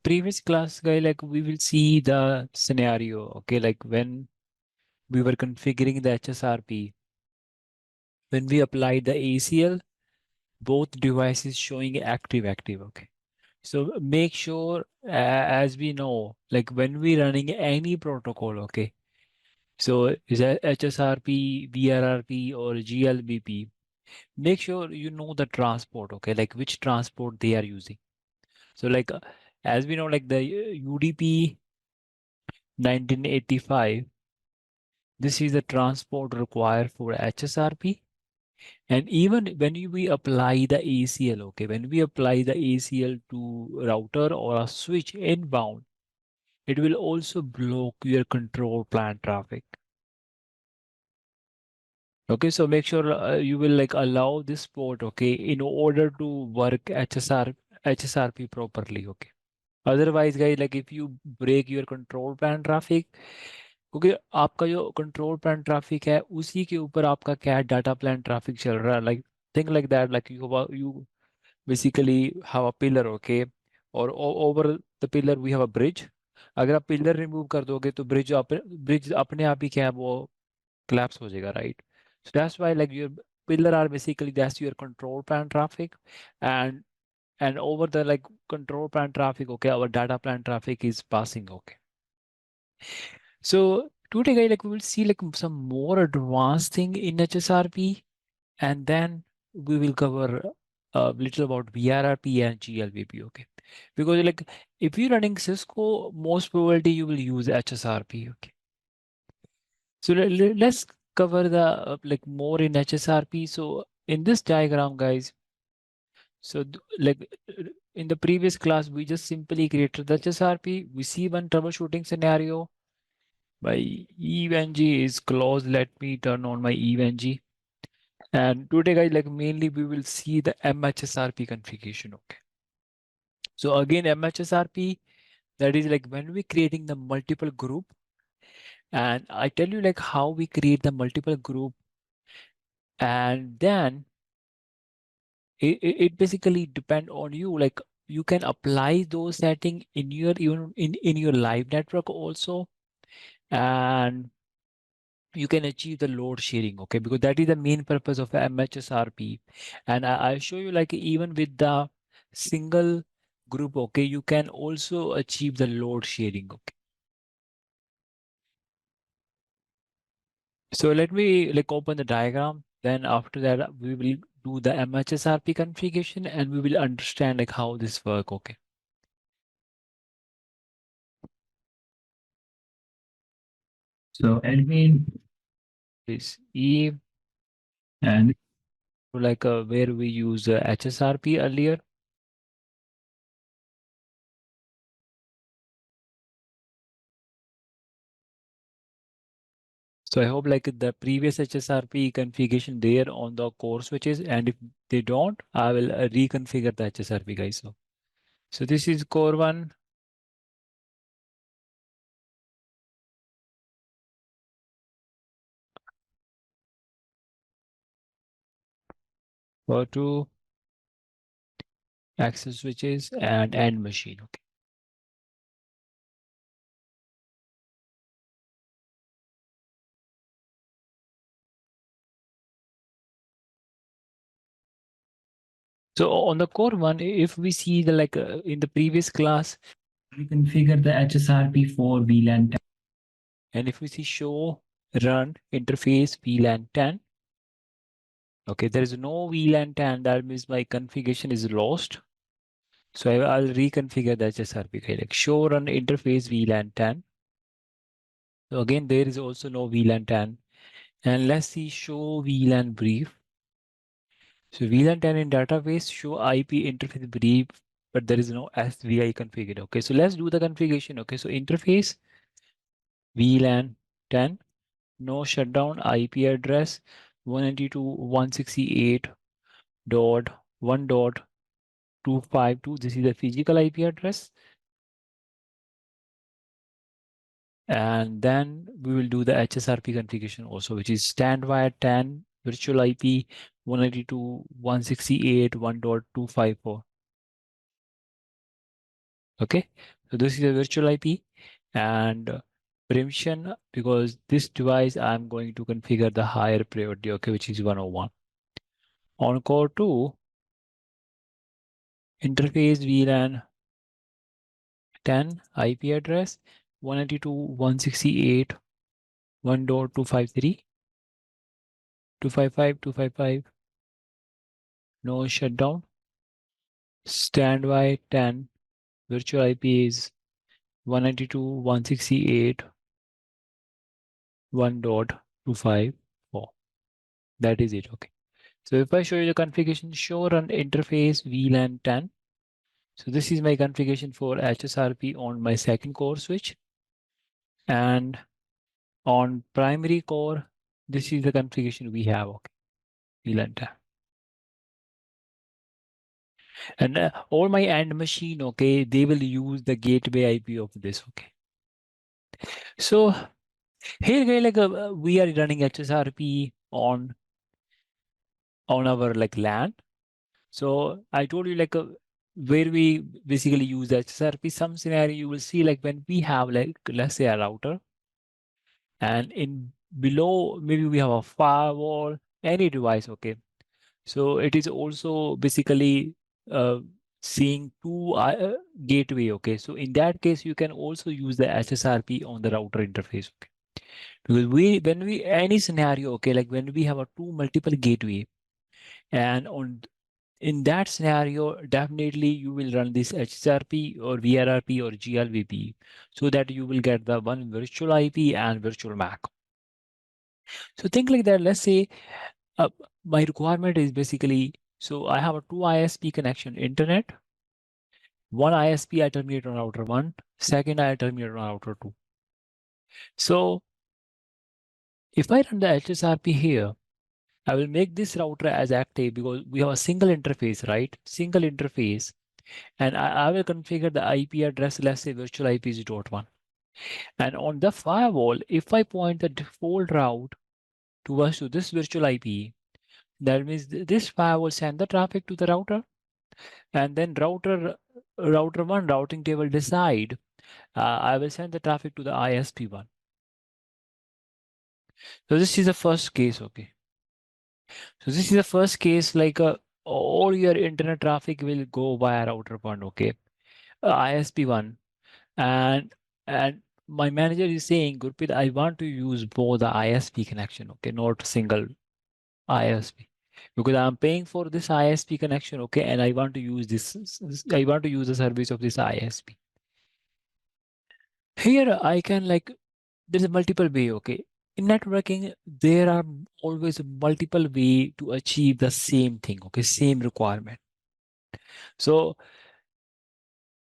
previous class, guy, like we will see the scenario, okay, like when we were configuring the HSRP, when we applied the ACL, both devices showing active, okay. So make sure, as we know, like when we running any protocol, okay, so is that HSRP, VRRP, or GLBP, make sure you know the transport, okay, like which transport they are using. So like, as we know, like the UDP 1985, this is the transport required for HSRP. And even when we apply the ACL, okay, when we apply the ACL to router or a switch inbound, it will also block your control plan traffic. Okay, so make sure you will like allow this port, okay, in order to work HSRP properly, okay. Otherwise, guys, like if you break your control plan traffic, क्योंकि आपका जो control plan traffic है उसी के ऊपर आपका क्या data plan traffic चल रहा है like think like that like you basically have a pillar, okay, or over the pillar we have a bridge. अगर आप पिलर रिमूव कर दोगे तो ब्रिज अपने आप ही क्या है वो collapse हो जाएगा, right? So that's why like your pillar are basically that's your control plan traffic, and over the like control plan traffic, okay, our data plan traffic is passing, okay. So today, guys, like we will see like some more advanced thing in HSRP, and then we will cover a little about VRRP and GLBP, okay? Because like if you're running Cisco, most probably you will use HSRP, okay? So let's cover the like more in HSRP. So in this diagram, guys, so like in the previous class, we just simply created the HSRP. We see one troubleshooting scenario. My EVNG is closed. Let me turn on my EVNG. And today, guys, like mainly we will see the MHSRP configuration. Okay. So again, MHSRP, that is like when we're creating the multiple group, and I tell you like how we create the multiple group, and then it basically depend on you. Like you can apply those setting in your even in your live network also, and you can achieve the load sharing, okay, because that is the main purpose of MHSRP. And I'll show you like even with the single group, okay, you can also achieve the load sharing, okay. So let me like open the diagram. Then after that, we will do the MHSRP configuration and we will understand like how this work, okay. So admin is E, and like where we use HSRP earlier. So I hope like the previous HSRP configuration there on the core switches, and if they don't, I will reconfigure the HSRP, guys. So this is core one. Core two, access switches and end machine. Okay. So on the core one, if we see the like in the previous class, we configure the HSRP for VLAN 10. And if we see show run interface VLAN 10, okay, there is no VLAN 10. That means my configuration is lost. So I'll reconfigure the HSRP, okay, like show run interface VLAN 10. So again, there is also no VLAN 10. And let's see show VLAN brief. So VLAN 10 in database show IP interface brief, but there is no SVI configured. Okay, so let's do the configuration. Okay, so interface VLAN 10, no shutdown, IP address 192.168.1.252. This is the physical IP address. And then we will do the HSRP configuration also, which is standby 10 virtual IP 192.168.1.254. Okay, so this is a virtual IP, and permission, because this device I'm going to configure the higher priority, okay, which is 101. On core 2, interface VLAN 10 IP address 192.168.1.253.255.255, no shutdown. Standby 10 virtual IP is 192.168.1.254. That is it. Okay. So if I show you the configuration, show run interface VLAN 10. So this is my configuration for HSRP on my second core switch. And on primary core, this is the configuration we have. Okay. VLAN 10. And all my end machine, okay, they will use the gateway IP of this. Okay. So here, guys, like we are running HSRP on our like LAN. So I told you like where we basically use HSRP. Some scenario you will see like when we have like let's say a router, and in below maybe we have a firewall, any device. Okay, so it is also basically uh, seeing two gateway. Okay, so in that case you can also use the HSRP on the router interface. Okay, because we when we any scenario, okay, like when we have a two multiple gateway, and on in that scenario, definitely you will run this HSRP or VRRP or GLVP so that you will get the one virtual IP and virtual MAC. So think like that. Let's say uh, my requirement is basically, so I have a two ISP connection, internet. One ISP I terminate on router 1, second I terminate on router 2. So if I run the HSRP here, I will make this router as active because we have a single interface, right? Single interface. And I will configure the IP address, let's say virtual IP is .1. And on the firewall, if I point the default route towards to this virtual IP, that means this firewall send the traffic to the router, and then router one routing table decide I will send the traffic to the ISP one. So this is the first case, okay. So this is the first case, like all your internet traffic will go via router one, okay, ISP one, and and my manager is saying, Gurpreet, I want to use both the ISP connection, okay, not single ISP, because I'm paying for this ISP connection, okay, and I want to use I want to use the service of this ISP. Here I can like, there's a multiple way, okay. In networking, there are always multiple way to achieve the same thing, okay, same requirement. So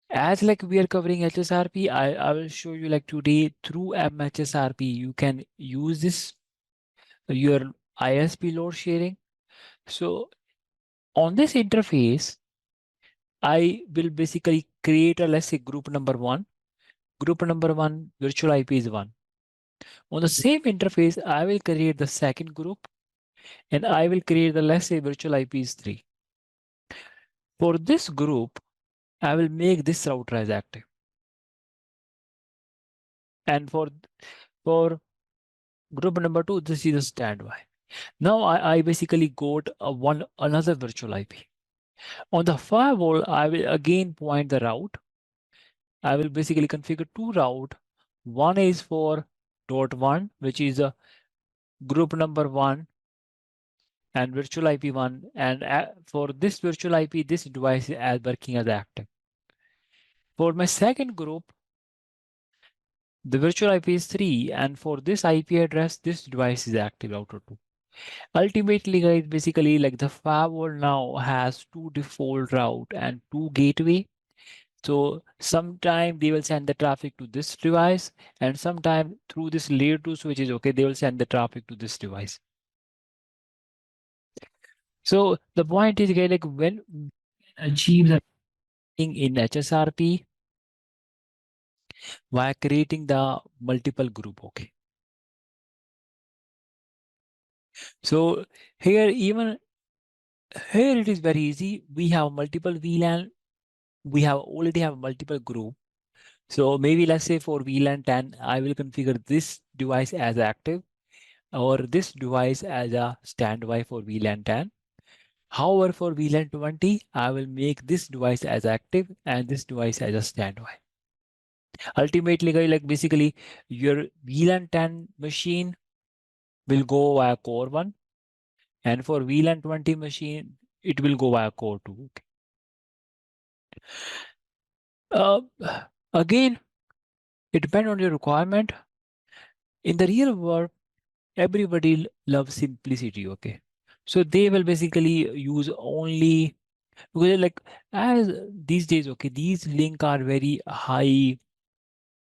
as like we are covering HSRP, I will show you like today through MHSRP, you can use this, your ISP load sharing. So on this interface, I will basically create a, let's say group number 1. Group number 1 virtual IP is 1. On the same interface, I will create the second group, and I will create the, let's say virtual IP is 3. For this group, I will make this router as active. And for group number 2, this is a standby. Now I basically got another virtual IP. On the firewall, I will again point the route. I will basically configure two route. One is for .1, which is a group number 1 and virtual IP 1. And for this virtual IP, this device is working as active. For my second group, the virtual IP is 3, and for this IP address, this device is active router 2. Ultimately, guys, basically like the firewall now has two default route and two gateway. So sometime they will send the traffic to this device, and sometime through this layer 2 switches, okay, they will send the traffic to this device. So the point is, guys, like when we achieve the thing in HSRP by creating the multiple group, okay. So here, even here it is very easy. We have multiple VLAN we have already have multiple group. So maybe let's say for VLAN 10, I will configure this device as active or this device as a standby for VLAN 10. However, for VLAN 20, I will make this device as active and this device as a standby. Ultimately, guys, like basically your VLAN 10 machine will go via core 1 and for VLAN 20 machine, it will go via core 2. Okay. Uh, Again, it depends on your requirement. In the real world, everybody loves simplicity. Okay. So they will basically use only because like as these days, okay, these link are very high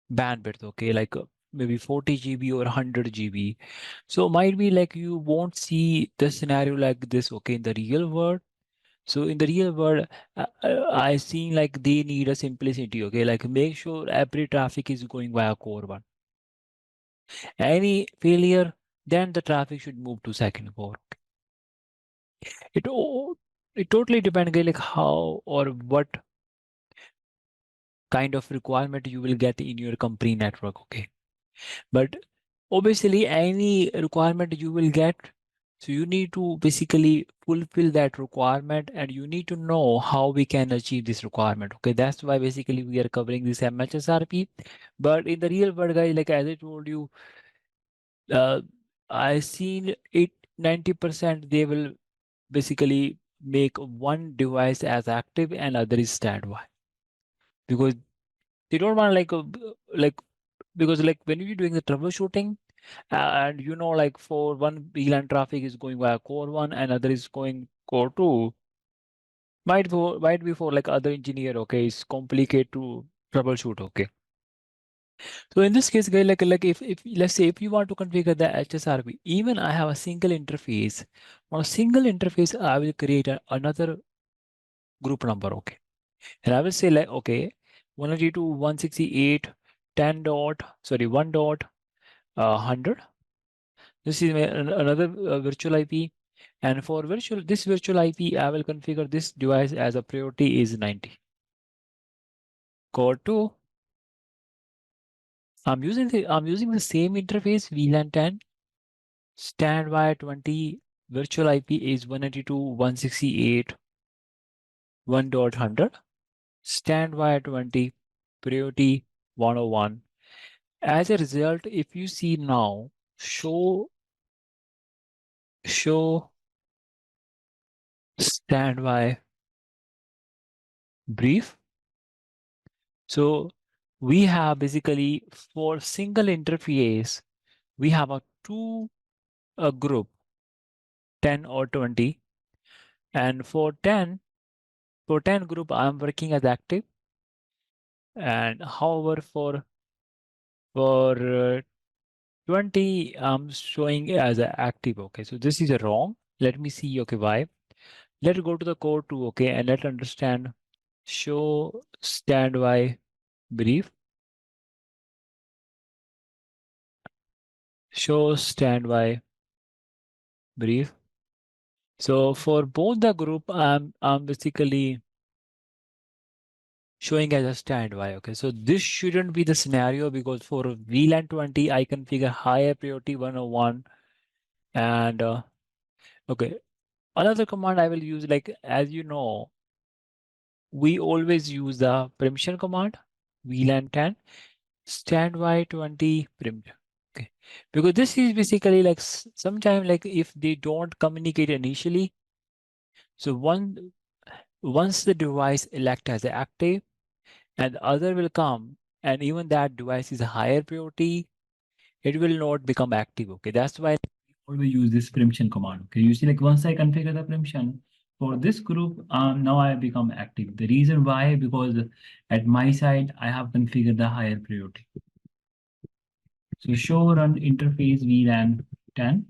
bandwidth, okay, like maybe 40 GB or 100 GB. So might be like you won't see the scenario like this, okay, in the real world. So in the real world, I seen like they need a simplicity, okay, like make sure every traffic is going via core 1. Any failure, then the traffic should move to second core. It it totally depends, okay, like how or what kind of requirement you will get in your company network, okay. But obviously, any requirement you will get, so you need to basically fulfill that requirement and you need to know how we can achieve this requirement. Okay, that's why basically we are covering this MHSRP. But in the real world, guys, like as I told you, uh, I seen it 90% they will basically make one device as active and other is standby because they don't want like because like when you're doing the troubleshooting and you know like for one VLAN traffic is going via core 1 and other is going core 2 might be for like other engineer, okay, it's complicated to troubleshoot, okay. So in this case guys, like if let's say if you want to configure the HSRP, even I have a single interface. On a single interface I will create another group number, okay, and I will say like okay 192.168.10 dot sorry 1 dot 100. This is another virtual IP. And for this virtual IP, I will configure this device as a priority is 90. Core 2, I'm using the same interface VLAN 10. Standby 20 virtual IP is 192.168.1.100. Standby 20 priority 101. As a result, if you see now, show standby brief. So we have basically for single interface, we have a group 10 or 20. And for 10 group, I'm working as active. And however, for 20, I'm showing as a active. Okay, so this is a wrong. Let me see. Okay, why? Let's go to the core 2. Okay, and let's understand. Show standby brief. Show standby brief. So for both the group, I'm basically showing as a standby. Okay, so this shouldn't be the scenario because for VLAN 20, I configure higher priority 101. And okay, another command I will use, like as you know, we always use the permission command, VLAN 10, standby 20 permission. Okay, because this is basically like sometimes like if they don't communicate initially, so once the device elect as active and the other will come and even that device is a higher priority, it will not become active. Okay, that's why we always use this permission command. Okay, you see, like once I configure the permission for this group, now I become active. The reason why, because at my side I have configured the higher priority. So show run interface VLAN 10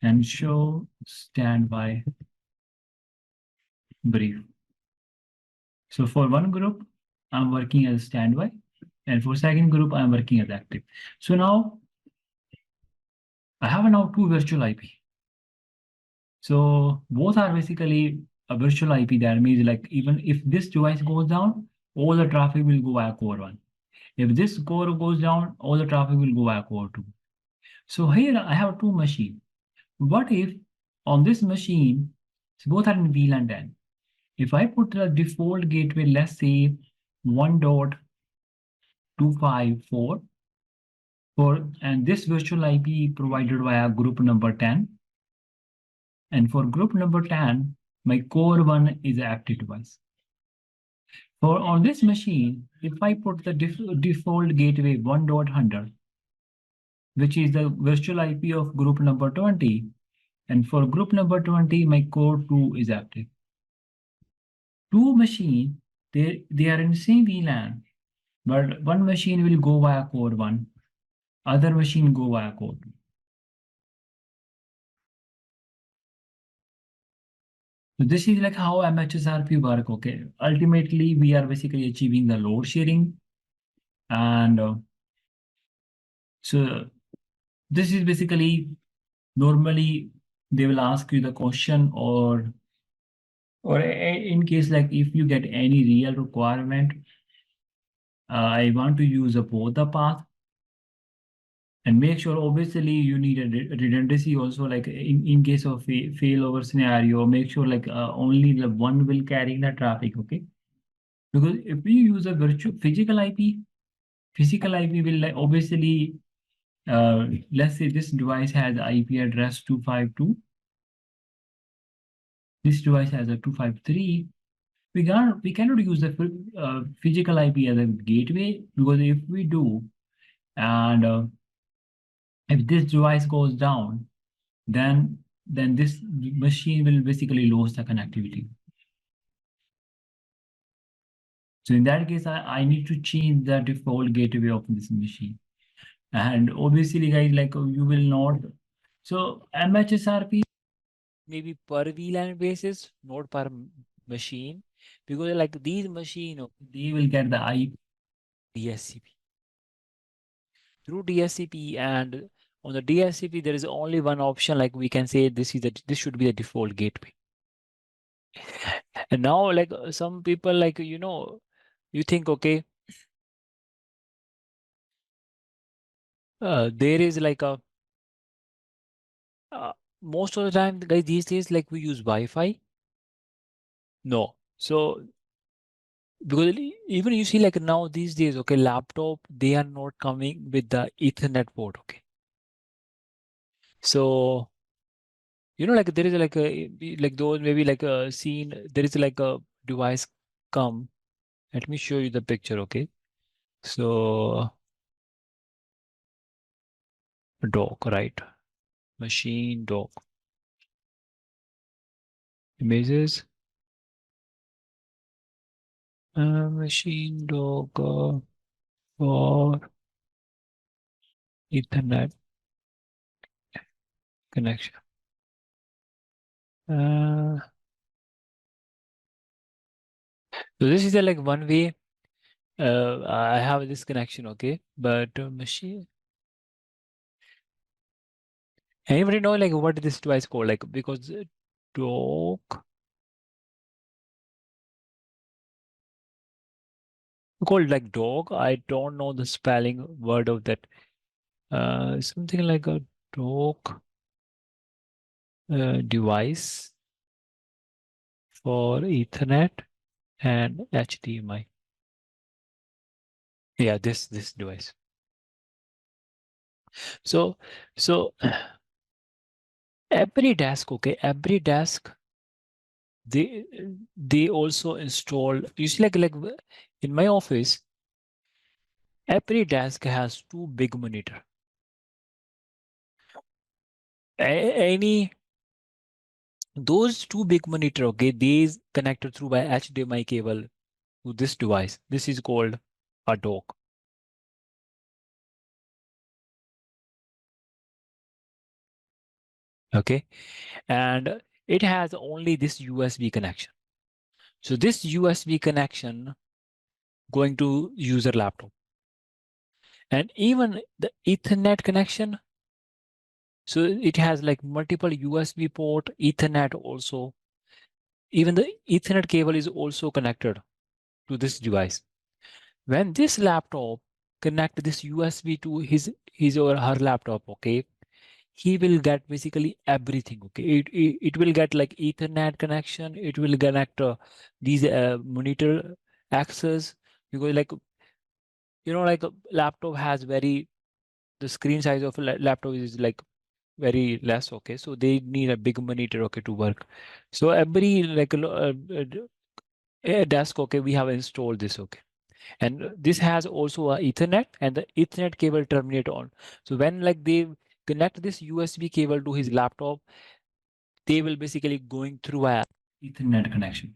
and show standby brief. So for one group, I'm working as standby, and for second group, I'm working as active. So now I have now two virtual IP. So both are basically a virtual IP, that means like even if this device goes down, all the traffic will go via core 1. If this core goes down, all the traffic will go via core 2. So here I have two machines. What if on this machine, both are in VLAN 10. If I put the default gateway, let's say 1.254, and this virtual IP provided via group number 10. And for group number 10, my core 1 is an active device. For on this machine, if I put the default gateway 1.100, which is the virtual IP of group number 20, and for group number 20, my core 2 is active. Two machines, they are in the same VLAN, but one machine will go via core 1, other machine go via core 2. So this is like how MHSRP work, okay? Ultimately, we are basically achieving the load sharing. And so this is basically, normally they will ask you the question, or in case like if you get any real requirement, I want to use both the path. And make sure, obviously, you need a redundancy also, like in case of a failover scenario, make sure like only the one will carry the traffic, okay? Because if we use a virtual physical IP will like obviously, let's say this device has IP address 252. This device has a 253. We cannot use the physical IP as a gateway, because if we do, and if this device goes down, then this machine will basically lose the connectivity. So in that case, I need to change the default gateway of this machine. And obviously, guys, like you will not. So MHSRP maybe per VLAN basis, not per machine, because like these machine, they will get the IP DSCP. Through DSCP, and on the DSCP, there is only one option, like we can say this should be the default gateway. And now like some people, like you think, okay, there is like a most of the time, guys, these days, like we use Wi-Fi. No. So because even you see, like now these days, okay, laptop, they are not coming with the Ethernet port, okay. So like there is like like those maybe like a scene, there is like a device come. Let me show you the picture, okay. So dock, right? Machine dock. Images. Machine dock for Ethernet connection. So this is like one way. I have this connection, okay, but machine. Anybody know like what this device called? Like because dock called like dog. I don't know the spelling word of that. Something like a dock device for Ethernet and HDMI. Yeah, this device. So every desk, okay, every desk they also install. You see, like in my office, every desk has two big monitor. Any those two big monitor, okay, these connected through by HDMI cable to this device. This is called a dock. Okay, and it has only this USB connection. So this USB connection going to user laptop, and even the Ethernet connection. So it has like multiple USB port, Ethernet also. even the Ethernet cable is also connected to this device. When this laptop connect this USB to his or her laptop, okay, he will get basically everything. Okay, it will get like Ethernet connection. It will connect these monitor access, because like like a laptop has very the screen size of a laptop is like very less. Okay, so they need a big monitor, okay, to work. So every like a desk, okay, we have installed this. Okay, and this has also a Ethernet, and the Ethernet cable terminate on. So when like they connect this USB cable to his laptop, they will basically going through a Ethernet connection.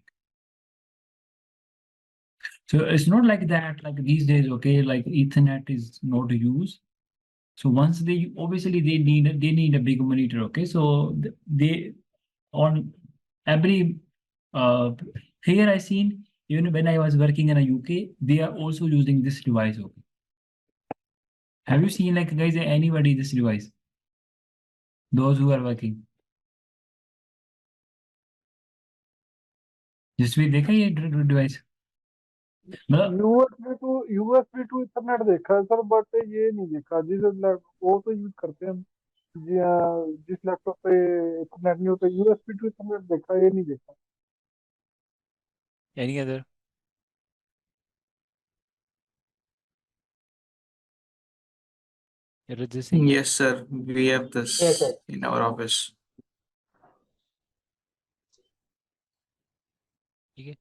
So it's not like that, like these days, okay, like Ethernet is not used. So once they obviously they need a big monitor, okay. So they on every here I seen, even when I was working in a UK, they are also using this device. Okay. Have you seen like guys anybody this device? Those who are working. जिस भी देखा ये device मतलब USB to Ethernet देखा है sir, but ये नहीं देखा वो तो यूज करते हैं हम जिस लैपटॉप पे इथरनेट नहीं होता। यूएसबी टू इथरनेट देखा, ये नहीं देखा। any other. Rajat Singh? Yes, sir. We have Yes, this sir. in our office. ठीक है,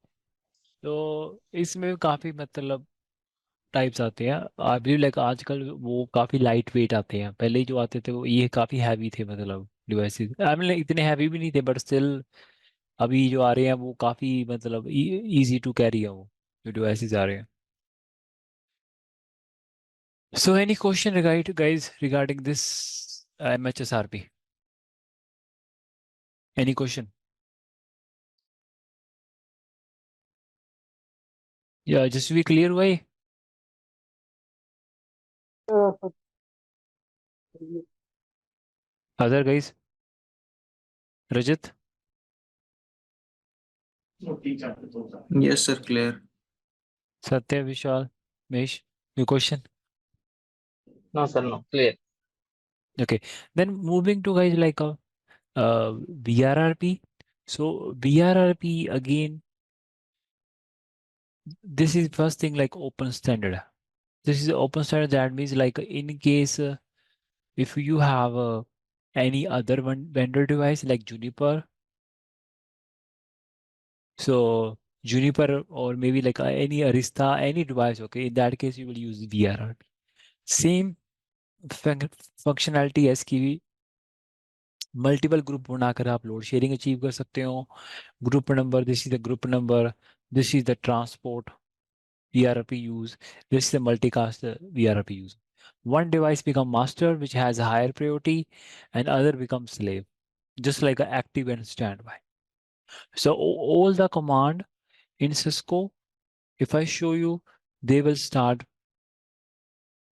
तो इसमें काफी मतलब टाइप्स आते हैं। आई बिलीव लाइक आजकल वो काफी लाइट वेट आते हैं। पहले जो आते थे वो ये काफी हैवी थे, मतलब डिवाइसेस आई मीन इतने हैवी भी नहीं थे, बट स्टिल अभी जो आ रहे हैं वो काफी मतलब इजी टू कैरी है वो जो डिवाइसेस आ रहे हैं। So any question guys regarding this MHSRP? Any question? Yeah, just to be clear, why? Sir, Other guys? Rajat? Yes, sir. Clear. Satya, Vishal, Mesh, your question? No, sir, no. Clear. Okay. Then moving to guys like VRRP. So VRRP again, this is first thing like open standard. This is open standard. That means like in case if you have any other one vendor device like Juniper, so Juniper or maybe like any Arista, any device, okay, in that case you will use VRRP. Same functionality as की multiple group बनाकर आप load sharing achieve कर सकते हो। Group number, this is the group number, this is the transport VRP use, this is the multicast VRP use. One device become master which has a higher priority and other becomes slave, just like a active and standby. So all the command in Cisco, if I show you, they will start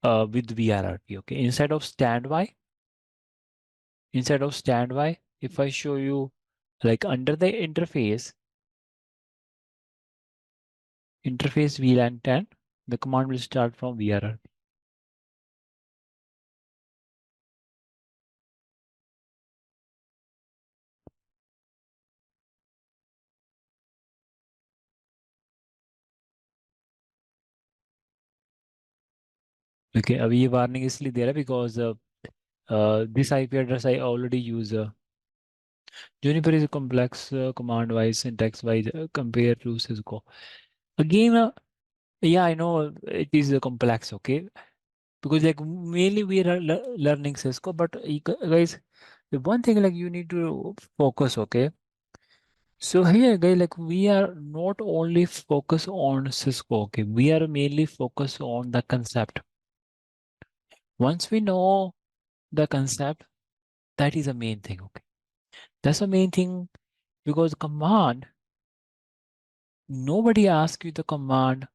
with VRRP. Okay, inside of standby, if I show you like under the interface VLAN 10, the command will start from VRRP. Okay, अभी ये warning इसलिए दे रहा है because this IP address I already use. Juniper is a complex command-wise, syntax-wise compared to Cisco. Again, yeah, I know it is complex, okay? Because like mainly we are learning Cisco, but guys, the one thing like you need to focus, okay? So here, guys, like we are not only focus on Cisco, okay? We are mainly focused on the concept. Once we know the concept, that is the main thing, okay? That's the main thing because command, nobody asks you the command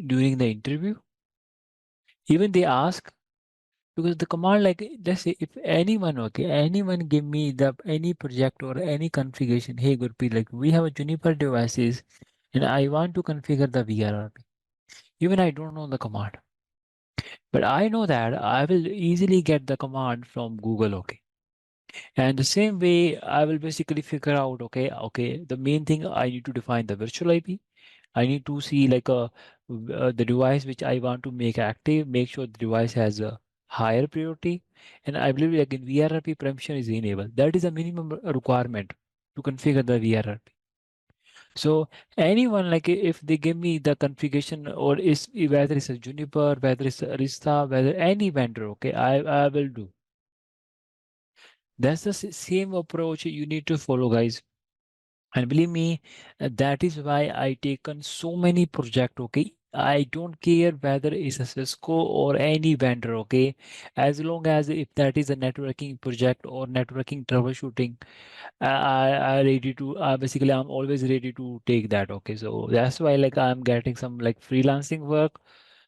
during the interview. Even they ask because the command, like, let's say if anyone, okay, anyone give me the any project or any configuration, hey Gurpreet, like we have a Juniper devices and I want to configure the VRRP. Even I don't know the command, but I know that I will easily get the command from Google, okay. And the same way, I will basically figure out, okay, the main thing I need to define the virtual IP. I need to see like the device which I want to make active, make sure the device has a higher priority. And I believe like in VRRP permission is enabled. That is a minimum requirement to configure the VRRP. So anyone, like if they give me the configuration or is whether it's a Juniper, whether it's a Arista, whether any vendor, okay, I will do. That's the same approach you need to follow, guys. And believe me, that is why I taken so many project, okay. I don't care whether it's a Cisco or any vendor, okay. As long as if that is a networking project or networking troubleshooting, I ready to basically I'm always ready to take that, okay. So that's why like I'm getting some like freelancing work.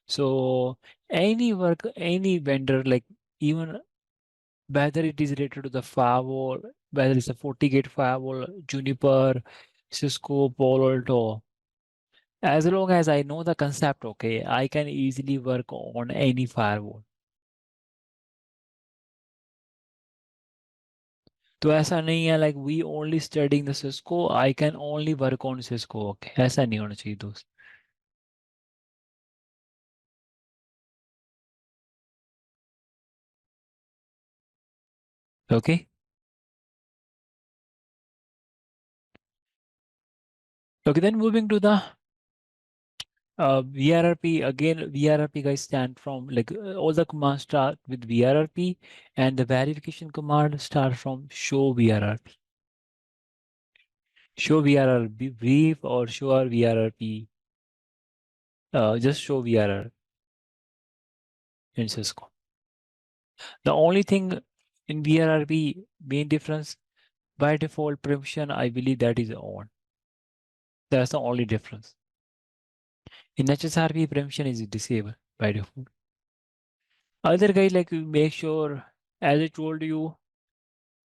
So any work, any vendor, like even whether it is related to the firewall, whether it's a FortiGate firewall, Juniper, Cisco, Palo Alto, as long as I know the concept, okay, I can easily work on any firewall. तो ऐसा नहीं है like we only studying the Cisco, I can only work on Cisco, okay, ऐसा नहीं होना चाहिए दोस्त. Okay. Okay, then moving to the VRRP. Again, VRRP guys stand from like all the commands start with VRRP and the verification command start from show VRRP. Show VRRP brief or show our VRRP. Just show VRR in Cisco. The only thing in VRRP main difference by default permission, I believe that is on. That's the only difference. In HSRP permission is disabled by default. Other guys like make sure, as I told you,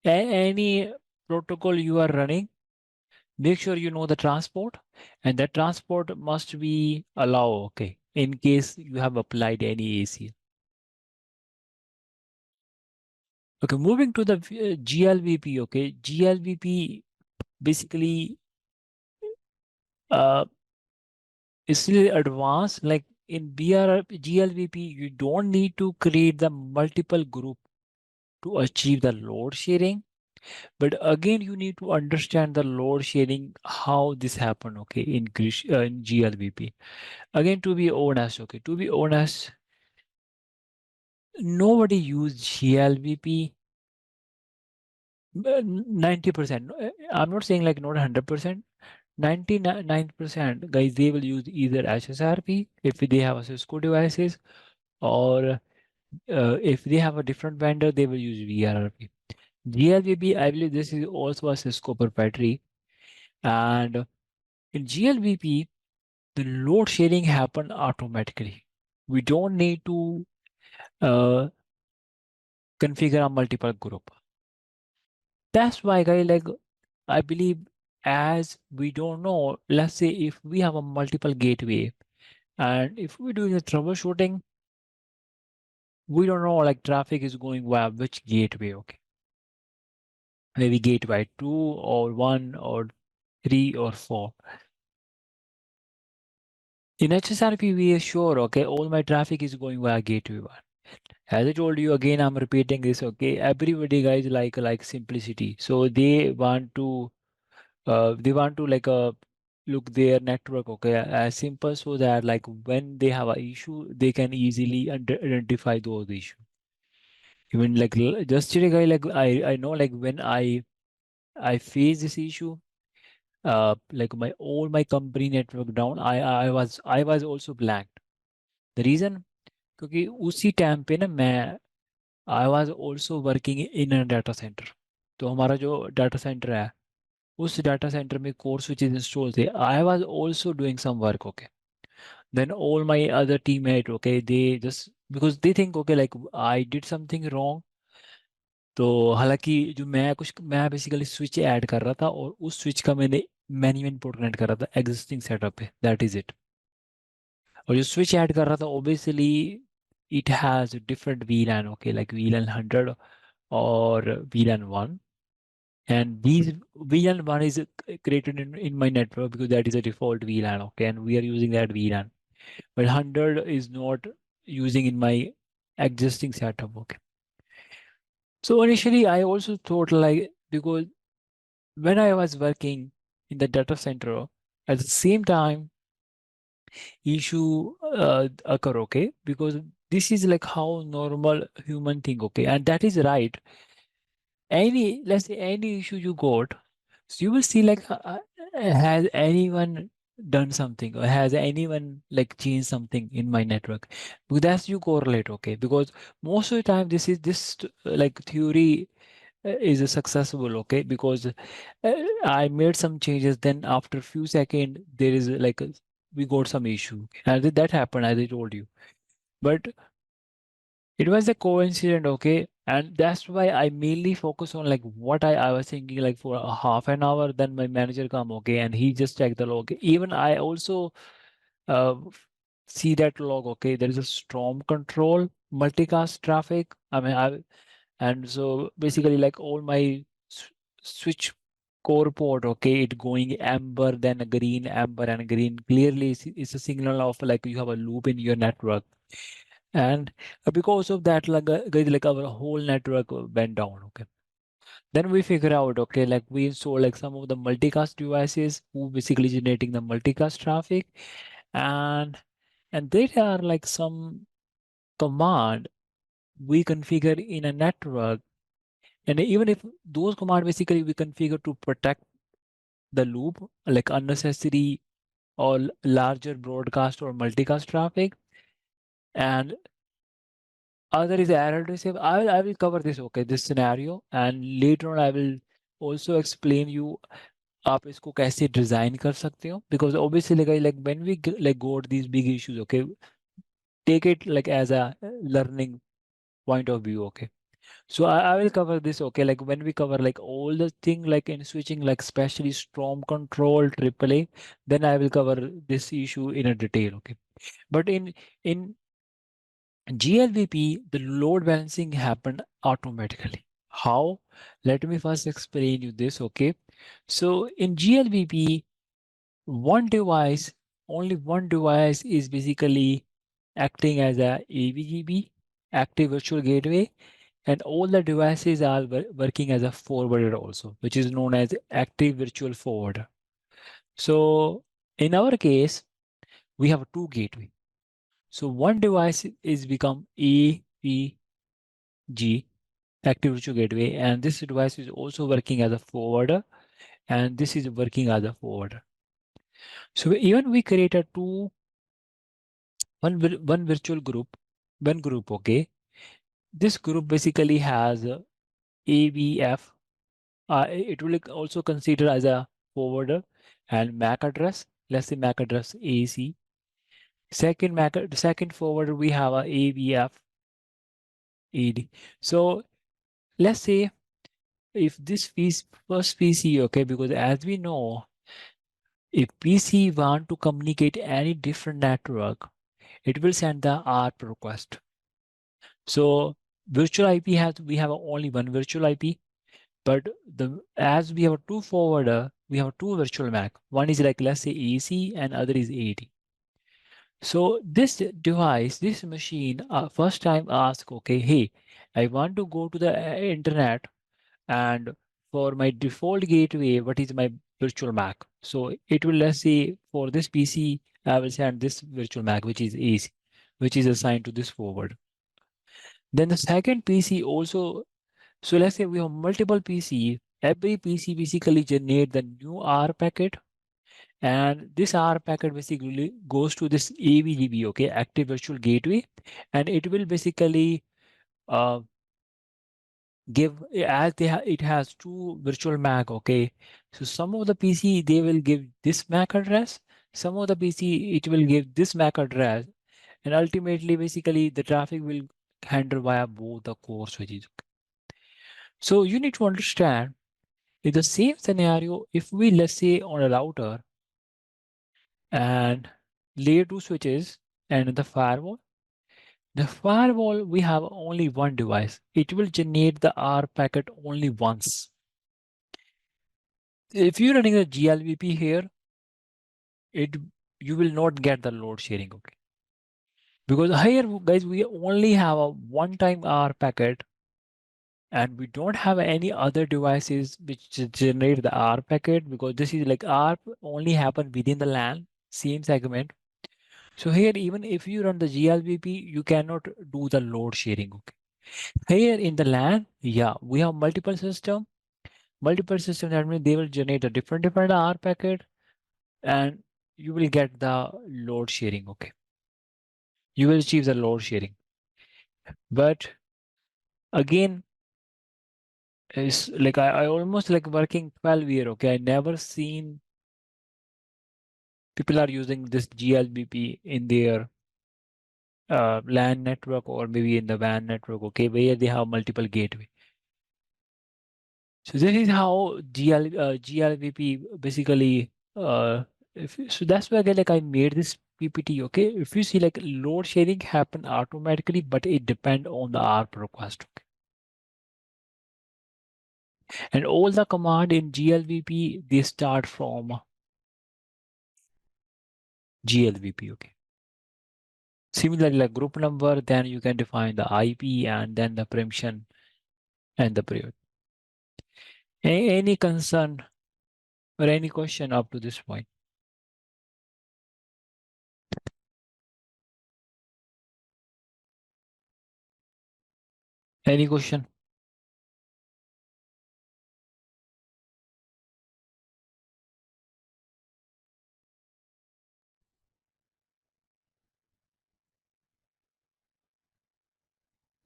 any protocol you are running, make sure you know the transport, and that transport must be allow, okay, in case you have applied any ACL. Okay, moving to the GLVP, okay, GLVP basically is still advanced. Like in GLVP, you don't need to create the multiple group to achieve the load sharing. But again, you need to understand the load sharing, how this happen, okay, in GLVP. Again, to be honest, okay, to be honest, nobody use GLVP 90%. I'm not saying like not 100%. 99% guys, they will use either HSRP if they have a Cisco devices, or if they have a different vendor, they will use VRRP. GLVP, I believe this is also a Cisco proprietary. And in GLVP, the load sharing happen automatically. We don't need to configure a multiple group. That's why, guys, like I believe, as we don't know, let's say if we have a multiple gateway, and if we're doing a troubleshooting, we don't know like traffic is going via which gateway, okay. Maybe gateway 2 or 1 or 3 or 4. In HSRP, we are sure, okay, all my traffic is going via gateway 1. As I told you again, I'm repeating this, okay. Everybody guys like simplicity. So they want to like look their network, okay, as simple, so that like when they have an issue, they can easily identify those issues. Even like just today, guy, like I know like when I face this issue, like all my company network down, I was also blanked. The reason, क्योंकि उसी time पे ना मैं I was also working in a data center. तो हमारा जो data center है, उस data center में core switches installed थे. I was also doing some work, okay. Then all my other teammate, okay, they just because they think okay like I did something wrong. तो हालांकि जो मैं basically switch add कर रहा था और उस स्विच का मैंने मैनेजमेंट पोर्ट कनेक्ट कर रहा था एग्जिस्टिंग सेटअप पे, दैट इज इट। और जो स्विच ऐड कर रहा था obviously it has different VLAN, okay like VLAN 100 और VLAN 1, and these VLAN 1 is created in my network because that is a default VLAN, okay, and we are using that VLAN, but 100 is not using in my existing setup, okay. So initially I also thought like, because when I was working in the data center, at the same time issue occur, okay, because this is like how normal human think, okay, and that is right. Any, let's say any issue you got, so you will see like has anyone done something or has anyone like changed something in my network, because that's you correlate, okay, because most of the time this like theory is successful, okay, because I made some changes, then after few seconds there is like we got some issue, and that happened as I told you, but it was a coincidence, okay, and that's why I mainly focus on like what I was thinking like for a half an hour, then my manager come, okay, and he just checked the log. Even I also see that log, okay, there is a storm control multicast traffic, I mean I, and so basically like all my switch core port, okay, it going amber, then a green, amber and green, clearly it's a signal of like you have a loop in your network. And because of that, like, guys, like our whole network went down, okay. Then we figure out, okay, like we install like some of the multicast devices who basically generating the multicast traffic, and there are like some command we configure in a network, and even if those command basically we configure to protect the loop, like unnecessary or larger broadcast or multicast traffic, and other is error receive. I will cover this, okay, this scenario, and later on I will also explain you आप इसको कैसे design कर सकते हो, because obviously like when we like got these big issues, okay, take it like as a learning point of view, okay. So I will cover this, okay, like when we cover like all the thing like in switching, like especially storm control AAA, then I will cover this issue in a detail, okay. But in GLVP, the load balancing happened automatically. How? Let me first explain you this, okay? So in GLVP, one device, only one device is basically acting as a AVGB, active virtual gateway, and all the devices are working as a forwarder also, which is known as active virtual forwarder. So in our case, we have two gateway. So one device is become AVG, active virtual gateway, and this device is also working as a forwarder, and this is working as a forwarder. So even we created one virtual group, one group, okay. This group basically has AVF. It will also consider as a forwarder and MAC address. Let's say MAC address AC. Second forwarder we have a AVF AD. So let's say if this first PC, okay, because as we know, if PC want to communicate any different network, it will send the ARP request. So virtual IP we have only one virtual IP, but as we have a two forwarder, we have two virtual MAC. One is like let's say AC and other is AD. So this device, this machine, first time ask, okay, hey, I want to go to the internet, and for my default gateway, what is my virtual MAC? So it will, let's say for this PC, I will send this virtual MAC, which is AC, which is assigned to this forward. Then the second PC also, so let's say we have multiple PC, every PC basically generate the new R packet, and this R packet basically goes to this AVGB, okay, active virtual gateway, and it will basically uh, give as it has two virtual MAC, okay. So some of the PC they will give this MAC address, some of the PC it will give this MAC address, And ultimately, basically, the traffic will handle via both the core switches. So you need to understand in the same scenario, if we, let's say, on a router and layer 2 switches and the firewall, we have only one device. It will generate the R packet only once. If you're running a GLVP here, it you will not get the load sharing, okay? Because here, guys, we only have a one-time R packet, and we don't have any other devices which generate the R packet, because this is like R only happen within the LAN, same segment. So here, even if you run the GLVP, you cannot do the load sharing, okay? Here in the LAN, yeah, we have multiple system. That means they will generate a different R packet, and you will get the load sharing, okay? You will achieve the load sharing. But again, it's like I almost like working 12 year, okay? I never seen people are using this GLBP in their LAN network or maybe in the WAN network, okay, where they have multiple gateway. So this is how GLBP basically, so that's why again, like I made this PPT, okay? If you see like load sharing happen automatically, but it depend on the ARP request, okay? And all the command in GLVP, they start from GLVP, okay? Similarly, like group number, then you can define the IP and then the permission and the period. Any concern or any question up to this point? Any question?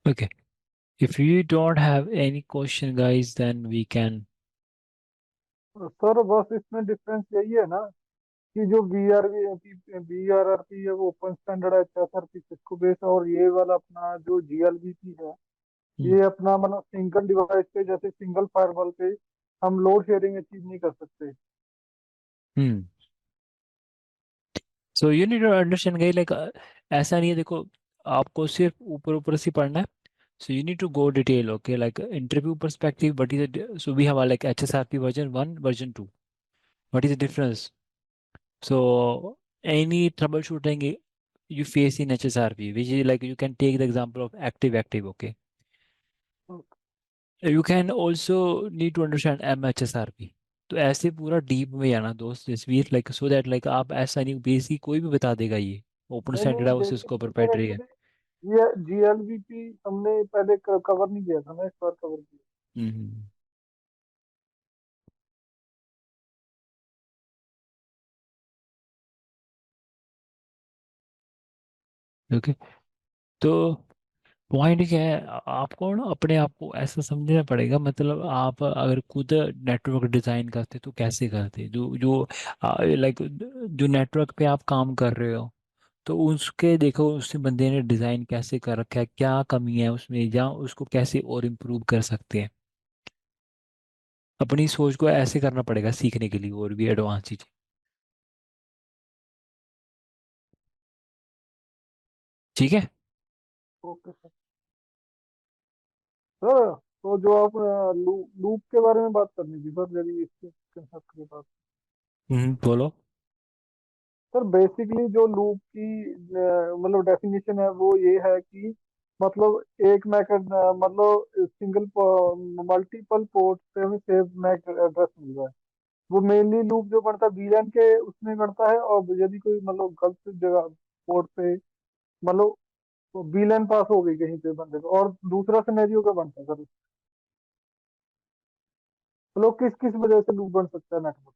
Okay. If you don't have any question, guys, then we can. Sir बस इसमें difference यही है ना कि जो BRRP है वो open standard है, HSRP सिस्को बेस है, और ये वाला अपना जो GLVP है ये अपना मतलब सिंगल डिवाइस पे जैसे सिंगल फायरवॉल पे हम लोड शेयरिंग अचीव नहीं कर सकते। So you need to understand, guys, like ऐसा नहीं है, देखो आपको सिर्फ ऊपर ऊपर से पढ़ना है. So you need to go detail, okay? Like interview perspective, what is the so we have like HSRP version 1, version 2. What is the difference? So any troubleshooting you face in HSRP, which is like you can take the example of active, okay? You can also need to understand MHSRP. तो ऐसे पूरा deep में जाना दोस्त इस बीच, like so that like आप ऐसा नहीं बेसिक कोई भी बता देगा, ये ओपन नहीं स्टैंडर्ड नहीं है उस बेसिक इसको सर प्रोप्राइटरी है. एक्चुअली ये GLVP हमने पहले कवर नहीं किया था ना, इस बार कवर किया। हम्म. ओके. तो पॉइंट क्या है, आपको ना अपने आप को ऐसा समझना पड़ेगा, मतलब आप अगर खुद नेटवर्क डिजाइन करते तो कैसे करते, जो जो लाइक जो नेटवर्क पे आप काम कर रहे हो, तो उसके देखो उस बंदे ने डिजाइन कैसे कर रखा है, क्या कमी है उसमें, या उसको कैसे और इम्प्रूव कर सकते हैं. अपनी सोच को ऐसे करना पड़ेगा सीखने के लिए और भी एडवांस चीजें. ठीक है. Okay sir. सर तो जो आप लूप के बारे में बात करनी थी सर, यदि इसके कंसेप्ट के बात। बोलो. सर बेसिकली जो लूप की मतलब डेफिनेशन है वो ये है कि मतलब एक मैक मतलब सिंगल मल्टीपल पोर्ट से हमें सेव मैक एड्रेस मिल रहा है। वो मेनली लूप जो बनता है VLAN के उसमें बनता है, और यदि कोई मतलब गलत जगह पोर्ट पे मतलब VLAN पास हो गई कहीं पे बंदे को, और दूसरा सिनेरियो का बनता है सर, मतलब किस किस वजह से लूप बन सकता है नेटवर्क।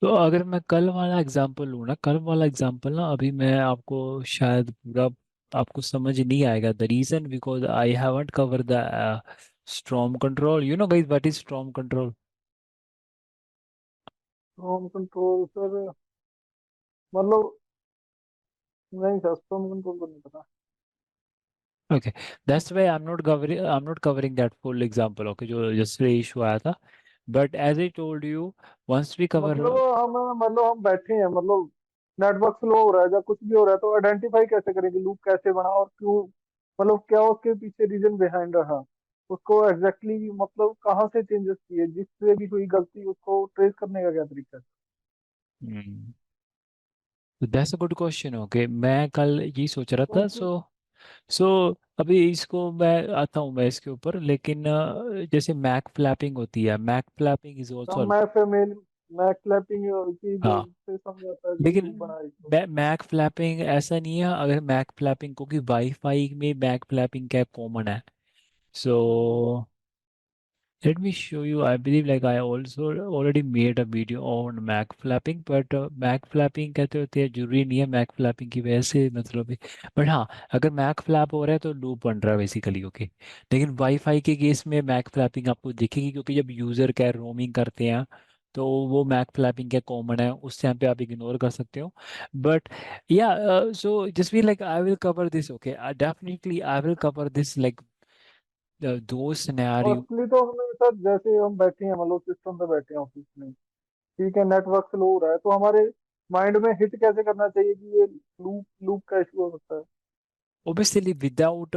तो अगर मैं कल वाला एग्जांपल लूँ ना, कल वाला एग्जांपल ना अभी मैं आपको शायद पूरा आपको समझ नहीं आएगा. The reason because I haven't cover the storm control. You know guys what is storm control? Home control sir मतलब नहीं कस्टम कंट्रोल को नहीं पता। Okay, that's why I'm not covering that full example. Okay, जो yesterday issue आया था, but as I told you, once we cover मतलब हम बैठे हैं, मतलब नेटवर्क स्लो हो रहा है या कुछ भी हो रहा है, तो आइडेंटिफाई कैसे करेंगे लूप कैसे बना और क्यों, मतलब क्या उसके पीछे रीजन बिहाइंड रहा, उसको एग्जैक्टली मतलब कहाँ से चेंजेस किए, जिससे भी हुई गलती उसको ट्रेस करने का क्या तरीका है। हम्म, तो that's a good question. Okay, मैं कल यही सोच रहा था। क्योंकि सो अभी इसको मैं आता हूँ मैं इसके ऊपर, लेकिन जैसे मैक फ्लैपिंग होती है, मैक फ्लैपिंग इज हम ऑल्सो। मैं फीमेल मैं क्लैपिंग की जो हाँ, से समझाता है जो लेकिन लूप बना है इसको। मैक फ्लैपिंग ऐसा नहीं है। अगर मैक फ्लैपिंग, क्योंकि वाईफाई में मैक फ्लैपिंग क्या कॉमन है। सो let me show you. I believe like I also already made a video on Mac flapping, but Mac flapping कहते होते हैं, जरूरी नहीं है Mac flapping की वजह से मतलब है। बट हाँ, अगर Mac flap हो रहा है तो लूप बन रहा है बेसिकली। ओके, लेकिन वाईफाई के केस में Mac flapping आपको दिखेगी, क्योंकि जब यूजर क्या रोमिंग करते हैं तो वो Mac flapping क्या कॉमन है, उस टाइम पे आप इग्नोर कर सकते हो। बट या so just be like I will cover this. Okay, definitely I will cover this like दो सिनेरियो। फर्स्टली तो हमें सर, जैसे हम बैठे हैं मतलब सिस्टम पे बैठे हैं ऑफिस में, ठीक है, नेटवर्क स्लो हो रहा है, तो हमारे माइंड में हिट कैसे करना चाहिए कि ये लूप लूप का इशू हो सकता है। ओबियसली विदाउट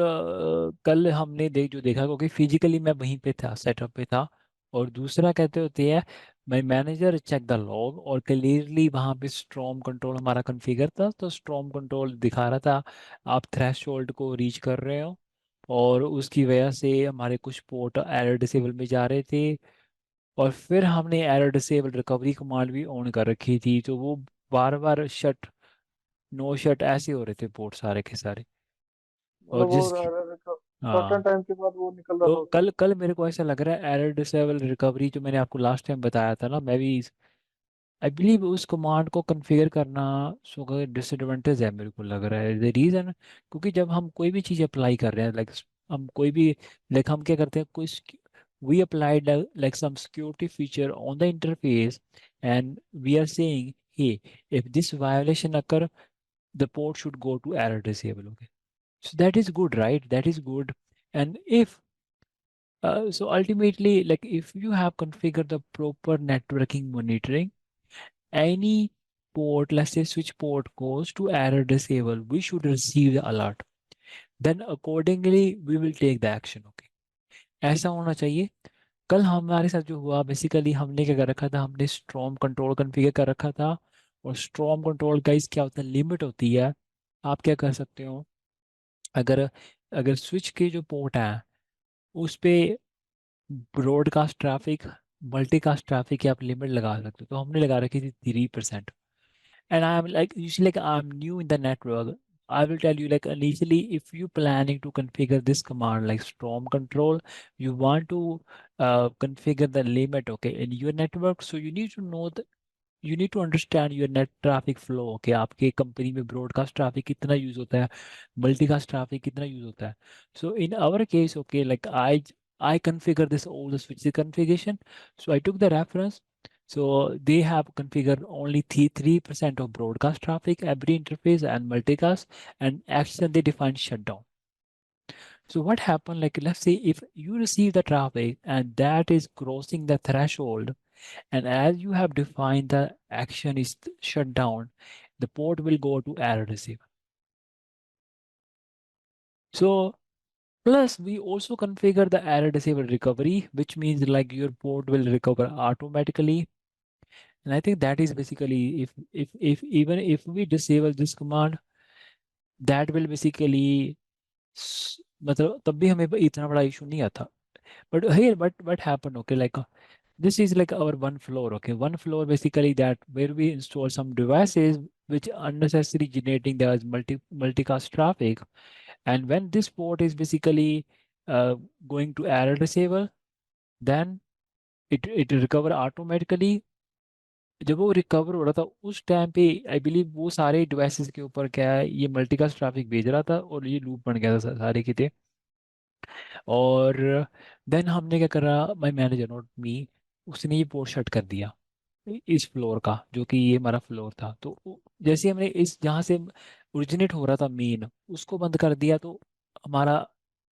कल हमने जो देखा, क्योंकि फिजिकली मैं वहीं पे था, सेटअप पे था। और दूसरा कहते होते हैं, my manager check the log, और क्लियरली वहाँ पे स्ट्रॉम कंट्रोल हमारा कॉन्फ़िगर था, तो स्ट्रॉम कंट्रोल दिखा रहा था आप थ्रेशोल्ड को रीच कर रहे हो। और उसकी वजह से हमारे कुछ पोर्ट एरर डिसेबल में जा रहे थे। और फिर हमने एरर डिसेबल रिकवरी कमांड भी ऑन कर रखी थी, तो वो बार बार शट, नो शट ऐसे हो रहे थे पोर्ट सारे के सारे। और मतलब वो जिस सर्टन हाँ, टाइम के बाद वो निकल रहा था तो उसमें कल से। कल मेरे को ऐसा लग रहा है एरर डिसेबल रिकवरी जो मैंने आपको लास्ट टाइम बताया था ना, मैं भी आई बिलीव उस कमांड को कॉन्फ़िगर करना सो डिसएडवांटेज है मेरे को लग रहा है। द रीज़न, क्योंकि जब हम कोई भी चीज़ अप्लाई कर रहे हैं, लाइक हम कोई भी, लाइक हम क्या करते हैं, कोई we applied like some security feature on the interface, and we are saying, hey, if this violation occur, the port should go to error disable. Okay, so that is good, right? That is good. And if so ultimately, like if you have configured the proper networking monitoring, any port, let's say switch port goes to error disable, we should receive the alert. Then accordingly, we will take the action. Okay, ऐसा होना चाहिए। कल हमारे साथ जो हुआ, basically हमने क्या कर रखा था, हमने स्ट्रॉम कंट्रोल कॉन्फ़िगर कर रखा था। और स्ट्रॉम कंट्रोल का इस क्या होता है, लिमिट होती है। आप क्या कर सकते हो, अगर अगर स्विच के जो पोर्ट हैं उस पे ब्रॉडकास्ट ट्रैफिक, मल्टीकास्ट ट्रैफिक की आप लिमिट लगा सकते हो, तो हमने लगा रखी थी 3%। And I'm like, usually like I'm new in the network. I will tell you like initially, if you planning to configure this command like storm control, you want to configure the limit, okay, in your network. So you need to know the, you need to understand your net traffic flow. Okay, आपके company में broadcast traffic कितना use होता है, multicast traffic कितना use होता है। So in our case, okay, like I configure this all the switches configuration. So I took the reference. So they have configured only 3% of broadcast traffic every interface and multicast, and action they define shutdown. So what happened, like let's say if you receive the traffic and that is crossing the threshold, and as you have defined the action is shut down, the port will go to error receive. So plus we also configure the error disable recovery, which means like your port will recover automatically. And I think that is basically, if even if we disable this command, that will basically मतलब तब भी हमें इतना बड़ा issue नहीं आता। But here, what happened? Okay, like this is like our one floor. Okay, one floor basically that where we install some devices which unnecessarily generating the multicast traffic. And when this port is basically going to error disable, then it recover automatically। जब वो recover हो रहा था उस time पे I believe वो सारे devices के ऊपर क्या है, ये मल्टीकास्ट ट्रैफिक भेज रहा था और ये लूप बन गया था सारे के थे। और देन हमने क्या करा, माय मैनेजर नॉट मी, उसने ये पोर्ट शट कर दिया इस फ्लोर का, जो कि ये हमारा फ्लोर था। तो जैसे हमने इस जहाँ से ओरिजिनेट हो रहा था मेन, उसको बंद कर दिया तो हमारा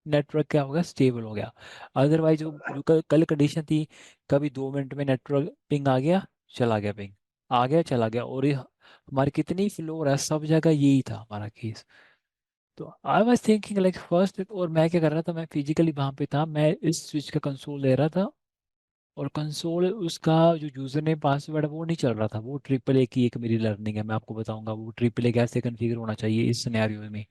नेटवर्क क्या हो गया, स्टेबल हो गया। अदरवाइज जो कल कंडीशन थी, कभी 2 मिनट में नेटवर्क पिंग आ गया, चला गया, पिंग आ गया, चला गया, और ये हमारे कितनी फ्लोर है, सब जगह यही था हमारा केस। तो I was thinking like first, और मैं क्या कर रहा था, मैं फिजिकली वहां पे था, मैं इस स्विच का कंसोल ले रहा था, और कंसोल उसका जो यूजर नेम पासवर्ड है वो नहीं चल रहा था, वो ट्रिपल ए की एक मेरी लर्निंग है, मैं आपको बताऊंगा वो ट्रिपल ए कैसे कन्फिगर होना चाहिए इस सिनेरियो में।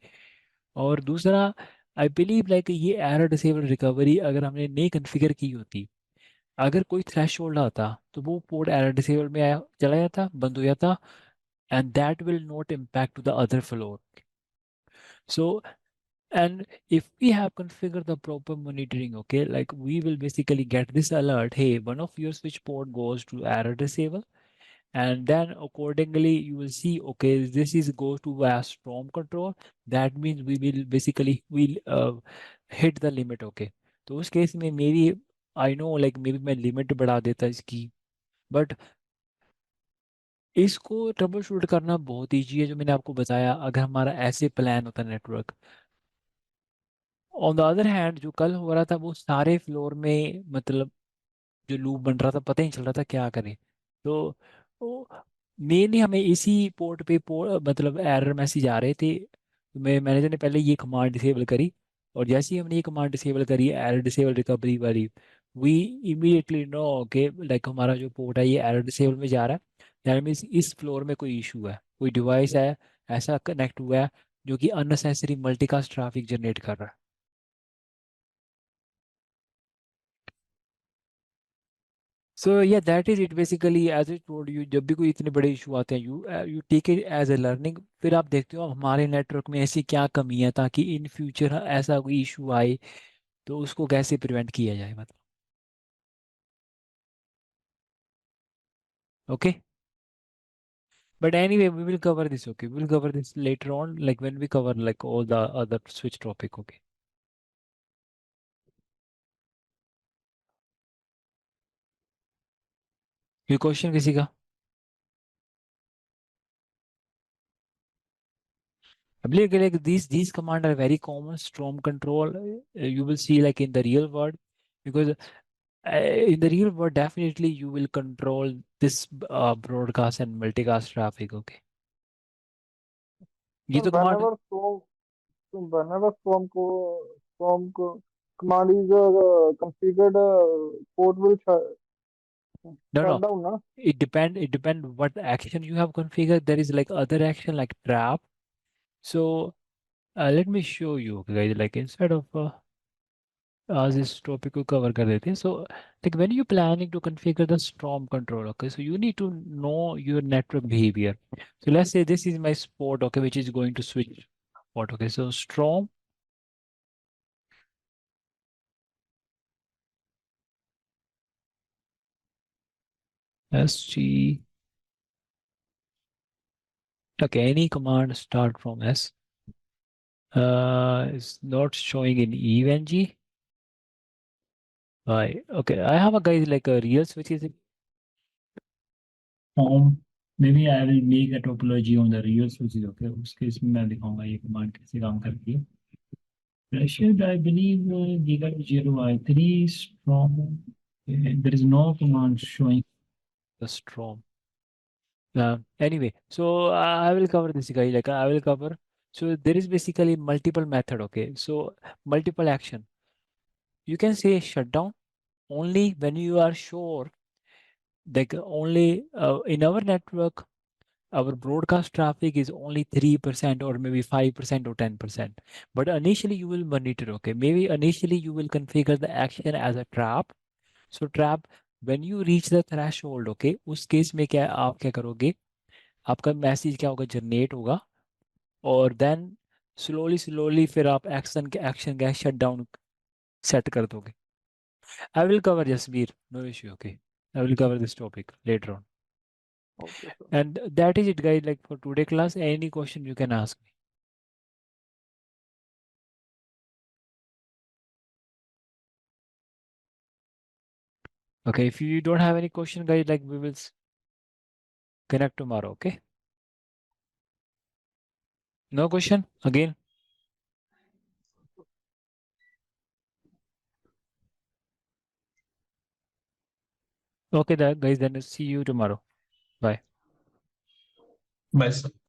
और दूसरा, आई बिलीव लाइक ये एरर डिसेबल रिकवरी अगर हमने नहीं कन्फिगर की होती, अगर कोई थ्रेश होल्ड आता तो वो पोर्ट एरर डिसेबल में आया, चला जाता, बंद हो जाता, and that will not impact to the other floor. So, and if we have configured the proper monitoring, okay, like we will basically get this alert, hey, one of your switch port goes to error disable, and then accordingly you will see, okay, this is goes to a storm control. That means we will basically will hit the limit, okay. तो उस case में मेरी, I know like may be मैं limit बढ़ा देता इसकी, but इसको trouble shoot करना बहुत ईजी है, जो मैंने आपको बताया, अगर हमारा ऐसे प्लान होता network. On the other hand जो कल हो रहा था वो सारे फ्लोर में, मतलब जो लूप बन रहा था, पता ही नहीं चल रहा था क्या करें। तो मेनली हमें इसी पोर्ट पे मतलब एरर मैसेज आ रहे थे, तो मैं मैनेजर ने पहले ये कमांड डिसेबल करी, और जैसे ही हमने ये कमांड डिसेबल करी, एरर डिसेबल रिकवरी वाली, we immediately know okay, like हमारा जो पोर्ट है ये एरर डिसेबल में जा रहा है, दैट मीन्स इस फ्लोर में कोई इशू है, कोई डिवाइस है ऐसा कनेक्ट हुआ है जो कि अननेसेसरी मल्टीकास्ट ट्रैफिक जनरेट कर रहा है। सो या that is it basically, as it told you, जब भी कोई इतने बड़े इशू आते हैं, you take it as a learning, फिर आप देखते हो अब हमारे नेटवर्क में ऐसी क्या कमी है, ताकि इन फ्यूचर ऐसा कोई इशू आए तो उसको कैसे प्रिवेंट किया जाए, मतलब। Okay, but anyway we will cover this, okay, we will cover this later on, like when we cover like all the other switch topic, okay. ये क्वेश्चन किसी का? I believe like these command are very common. Storm control, you will see like in the real world, because in the real world definitely you will control this broadcast and multicast traffic. Okay, ये Sir, तो command whenever storm command is configured, port will no, shut down, na? it depend what action you have configured. There is like other action like trap. So let me show you, okay, guys, like instead of आज इस topic को cover कर देते हैं। So like when you planning to configure the storm control, okay, so you need to know your network behaviour. So let's say this is my spot, okay, which is going to switch spot, okay, so storm sg, okay, any command start from s, is not showing in evng. Right, okay, I have a guy like a real switch is maybe I will make a topology on the real switches, okay? उस case में मैं दिखाऊंगा ये command कैसे काम करती है। Pressured, I believe, giga 0i3 strong. There is no command showing. the storm. Anyway, so I will cover this guy, like I will cover. So there is basically multiple method, okay, so multiple action. You can say shutdown only when you are sure, like only in our network our broadcast traffic is only 3% or maybe 5% or 10%, but initially you will monitor, okay, maybe initially you will configure the action as a trap. So trap, when you reach the threshold, okay, उस case में क्या आप क्या करोगे, आपका message क्या होगा, generate होगा, और देन स्लोली स्लोली फिर आप एक्शन का शट डाउन सेट कर दोगे। I will cover Jasbir, no issue, okay, I will cover this topic later on, Okay, sir. And that is it guys, like for today class, any question you can ask me. Okay, if you don't have any question, guys, like we will connect tomorrow, okay? No question again? Okay, guys, then see you tomorrow. Bye. Bye, sir.